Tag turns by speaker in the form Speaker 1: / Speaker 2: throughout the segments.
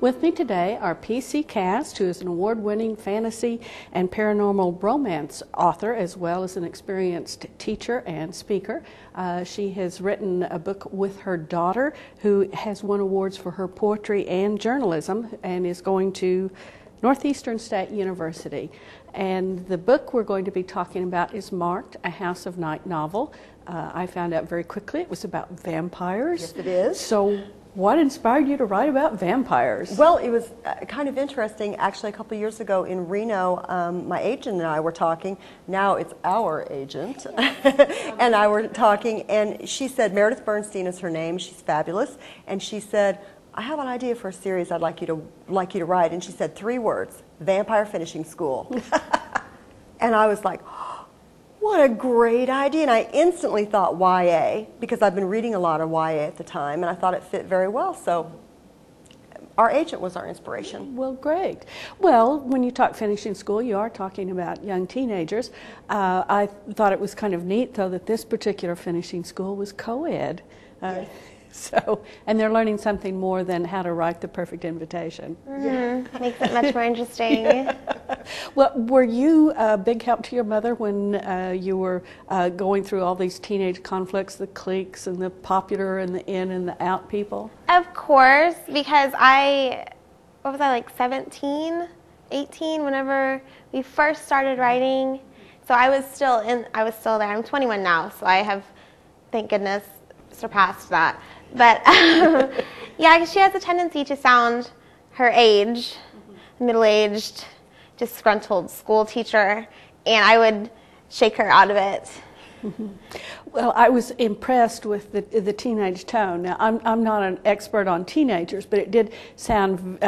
Speaker 1: With me today are Kristin Cast, who is an award-winning fantasy and paranormal romance author, as well as an experienced teacher and speaker. She has written a book with her daughter, who has won awards for her poetry and journalism, and is going to Northeastern State University. And the book we're going to be talking about is Marked, a House of Night novel. I found out very quickly it was about vampires.
Speaker 2: Yes, it is.
Speaker 1: So what inspired you to write about vampires?
Speaker 2: Well, it was kind of interesting. Actually, a couple years ago in Reno, my agent and I were talking. Now it's our agent. And I were talking, and she said, Meredith Bernstein is her name. She's fabulous. And she said, I have an idea for a series I'd like you to write. And she said 3 words, Vampire Finishing School. And I was like, what a great idea. And I instantly thought YA, because I've been reading a lot of YA at the time, and I thought it fit very well. So our agent was our inspiration.
Speaker 1: Well, great. Well, when you talk finishing school, you are talking about young teenagers. I thought it was kind of neat, though, that this particular finishing school was co-ed.
Speaker 2: Yes.
Speaker 1: So, and they're learning something more than how to write the perfect invitation.
Speaker 3: Makes it much more interesting.
Speaker 1: Yeah. Well, were you a big help to your mother when you were going through all these teenage conflicts, the cliques and the popular and the in and the out people?
Speaker 3: Of course, because what was I, like 17, 18, whenever we first started writing. So I was still there. I'm 21 now, so I have, thank goodness, surpassed that. But yeah, because she has a tendency to sound her age, middle-aged, disgruntled school teacher, and I would shake her out of it.
Speaker 1: Well, I was impressed with the teenage tone. Now, I'm not an expert on teenagers, but it did sound,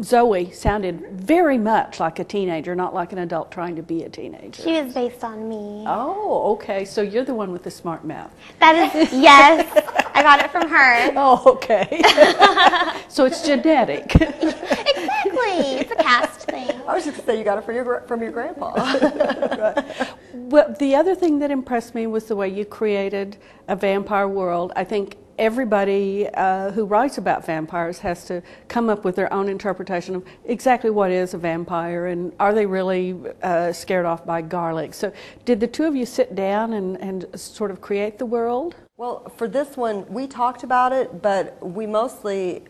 Speaker 1: Zoe sounded very much like a teenager, not like an adult trying to be a teenager.
Speaker 3: She was based on me.
Speaker 1: Oh, okay. So you're the one with the smart mouth.
Speaker 3: That is, yes. I got it from her.
Speaker 1: Oh, okay. So it's genetic.
Speaker 3: Exactly. It's a caste thing.
Speaker 2: I was just going to say you got it from your grandpa.
Speaker 1: Right. Well, the other thing that impressed me was the way you created a vampire world. I think everybody who writes about vampires has to come up with their own interpretation of exactly what is a vampire and are they really scared off by garlic. So did the two of you sit down and sort of create the world?
Speaker 2: Well, for this one, we talked about it, but we mostly,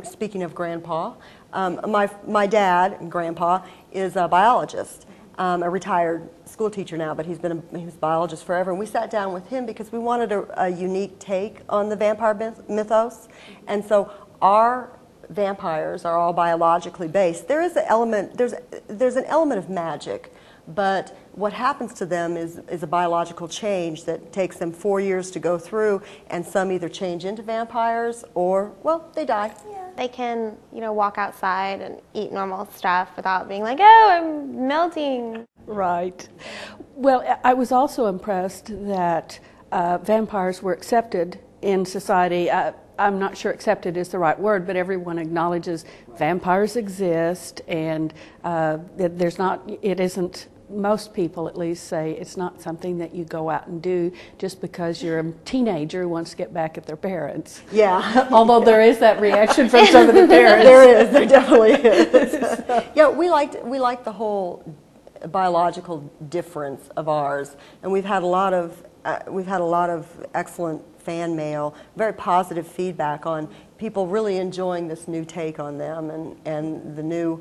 Speaker 2: speaking of Grandpa, my dad, Grandpa, is a biologist. A retired school teacher now, but he was a biologist forever. And we sat down with him because we wanted a unique take on the vampire mythos. And so our vampires are all biologically based. There is an element, there's an element of magic, but what happens to them is a biological change that takes them 4 years to go through, and some either change into vampires or, well, they die.
Speaker 3: Yeah. They can, walk outside and eat normal stuff without being like, oh, I'm melting.
Speaker 1: Right. Well, I was also impressed that vampires were accepted in society. I'm not sure accepted is the right word, but everyone acknowledges vampires exist, and it isn't, most people at least say it's not something that you go out and do just because you're a teenager who wants to get back at their parents.
Speaker 2: Yeah.
Speaker 1: Although there is that reaction from some of the parents.
Speaker 2: There definitely is. Yeah, we liked the whole biological difference of ours, and we've had a lot of excellent fan mail, very positive feedback on people really enjoying this new take on them, and the new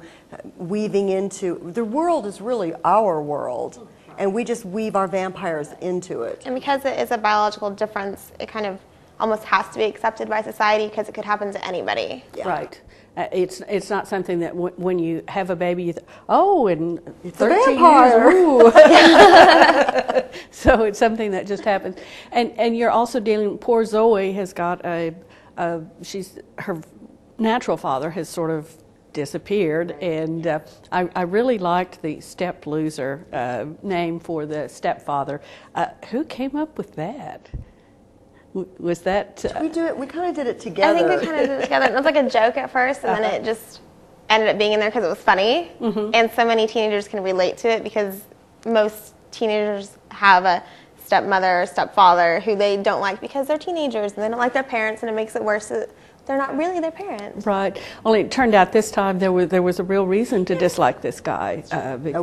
Speaker 2: weaving into the world is really our world, and we just weave our vampires into it.
Speaker 3: And because it is a biological difference, it kind of almost has to be accepted by society because it could happen to anybody.
Speaker 1: Yeah. Right. It's not something that when you have a baby, you think, oh, in
Speaker 2: it's
Speaker 1: 13
Speaker 2: a vampire.
Speaker 1: Years, ooh. So it's something that just happens. And you're also dealing, poor Zoe has got her natural father has sort of disappeared, and I really liked the step loser name for the stepfather. Who came up with that? Was that...
Speaker 2: We kind of did it together.
Speaker 3: I think we kind of did it together. It was like a joke at first, and then it just ended up being in there because it was funny. Mm-hmm. And so many teenagers can relate to it because most teenagers have a stepmother or stepfather who they don't like because they're teenagers and they don't like their parents, and it makes it worse they're not really their parents.
Speaker 1: Right. Only it turned out this time there was a real reason to dislike this guy.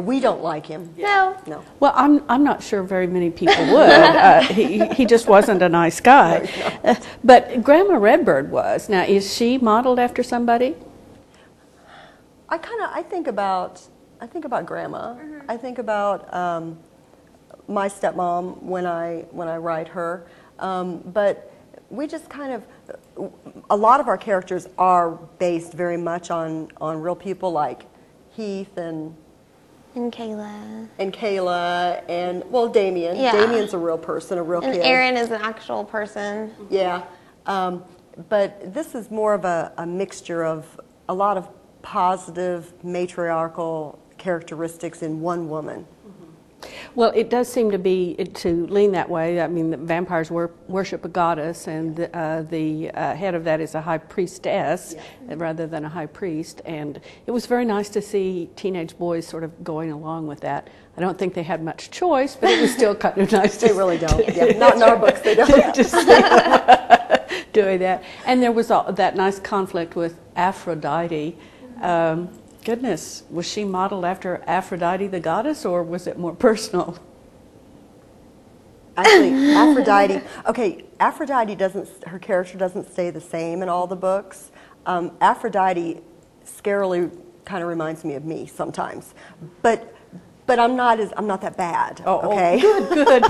Speaker 2: We don't like him.
Speaker 3: No.
Speaker 2: No.
Speaker 1: Well, I'm not sure very many people would. He just wasn't a nice guy. But Grandma Redbird was. Now, is she modeled after somebody?
Speaker 2: I think about Grandma. I think about my stepmom when I write her. But we just kind of, a lot of our characters are based very much on real people like Heath and
Speaker 3: Kayla.
Speaker 2: And well, Damien.
Speaker 3: Yeah.
Speaker 2: Damien's a real person, a real
Speaker 3: And
Speaker 2: kid.
Speaker 3: Aaron is an actual person.
Speaker 2: Yeah. But this is more of a mixture of a lot of positive matriarchal characteristics in one woman.
Speaker 1: Well, it does seem to lean that way. I mean, the vampires worship a goddess, and the head of that is a high priestess rather than a high priest. And it was very nice to see teenage boys sort of going along with that. I don't think they had much choice, but it was still kind of nice.
Speaker 2: They really don't. Yeah, not in our books. They don't.
Speaker 1: To see them doing that. And there was that nice conflict with Aphrodite. Goodness, was she modeled after Aphrodite the goddess, or was it more personal?
Speaker 2: Actually, Aphrodite her character doesn't stay the same in all the books. Aphrodite scarily kind of reminds me of me sometimes, but I'm not that bad. Okay.
Speaker 1: Good.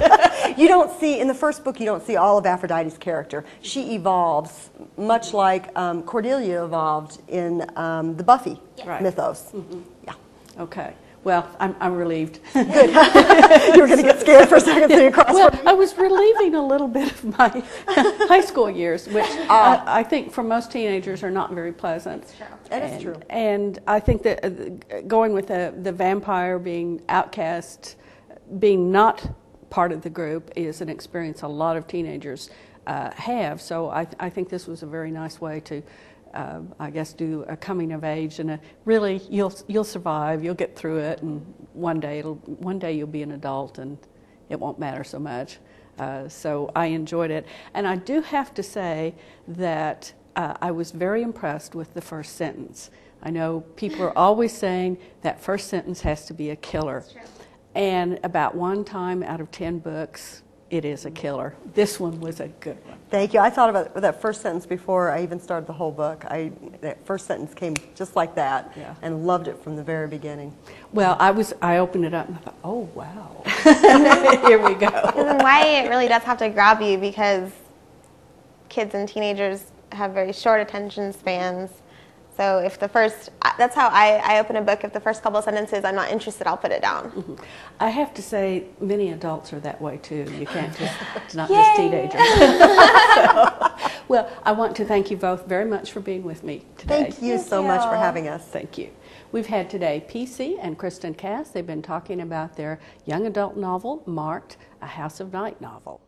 Speaker 2: You don't see, in the first book, you don't see all of Aphrodite's character. She evolves, much like Cordelia evolved in the Buffy mythos.
Speaker 1: Mm-hmm.
Speaker 2: Yeah.
Speaker 1: Okay. Well, I'm relieved.
Speaker 2: Good. You were going to get scared for a second, so you crossed.
Speaker 1: Well, I was relieving a little bit of my high school years, which I think for most teenagers are not very pleasant.
Speaker 2: That is true.
Speaker 1: And I think that going with the vampire being outcast, being not part of the group, is an experience a lot of teenagers have. So I think this was a very nice way to, I guess, do a coming of age, and really you'll survive, you'll get through it, and one day you'll be an adult, and it won't matter so much. So I enjoyed it, and I do have to say that I was very impressed with the first sentence. I know people are always saying that first sentence has to be a killer, and about one time out of 10 books, it is a killer. This one was a good one.
Speaker 2: Thank you. I thought about that first sentence before I even started the whole book. That first sentence came just like that, and loved it from the very beginning.
Speaker 1: Well, I opened it up and I thought, oh wow, here we go.
Speaker 3: And why it really does have to grab you, because kids and teenagers have very short attention spans. So if that's how I open a book. If the first couple of sentences I'm not interested, I'll put it down.
Speaker 1: Mm-hmm. I have to say, many adults are that way too. You can't it's not just teenagers. Well, I want to thank you both very much for being with me today.
Speaker 2: Thank you so much for having us.
Speaker 1: Thank you. We've had today PC and Kristin Cast. They've been talking about their young adult novel, marked A House of Night novel.